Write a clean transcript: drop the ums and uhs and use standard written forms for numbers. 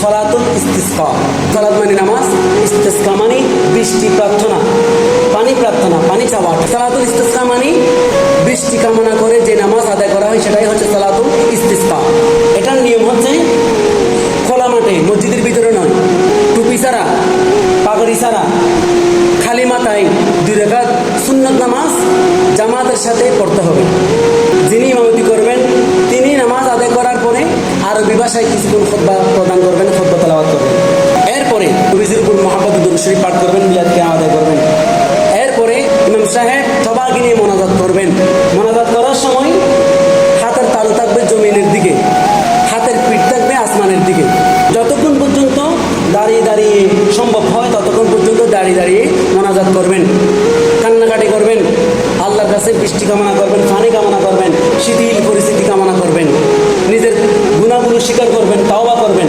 সালাতুল ইস্তিসকা। সালাত মানে নামাজ, ইস্তিসকা মানে বৃষ্টি প্রার্থনা, পানি প্রার্থনা, পানি চাওয়া। সালাতুল ইস্তিসকা মানে বৃষ্টি কামনা করে যে নামাজ আদায় করা হয় সেটাই হচ্ছে সালাতুল ইস্তিসকা। এটার নিয়ম হচ্ছে খোলা মাঠে, মসজিদের ভিতরে নয়, টুপি ছাড়া, পাগড়ি ছাড়া, খালি মাথায় 2 রাকাত সুন্নত নামাজ জামাতের সাথে পড়তে হবে। যিনি ইমামতি করবেন তিনি নামাজ আদায় করার পরে আরবি ভাষায় কিছুক্ষণ খুতবা প্রদান করবেন, খুতবা তেলাওয়াত করবেন। এরপরে নবীজির উপর মহব্বত দুরূদ শরীফ পাঠ করবেন, মিলাদ কিয়াম আদায় করবেন। এরপরে ইমাম সাহেব সবাইকে নিয়ে মোনাজাত করবেন। মোনাজাত করার সময় হাতের তালু থাকবে জমিনের দিকে, হাতের পিঠ থাকবে আসমানের দিকে। যতক্ষণ পর্যন্ত দাঁড়িয়ে দাঁড়িয়ে সম্ভব হয় ততক্ষণ পর্যন্ত দাঁড়িয়ে দাঁড়িয়ে মোনাজাত করবেন, কান্নাকাটি করবেন, আল্লাহর কাছে বৃষ্টি কামনা করবেন, পানি কামনা করবেন, শিথিল পরিস্থিতি কামনা করবেন, নিজের গুনাহগুলো স্বীকার করবেন, তাওবা করবেন।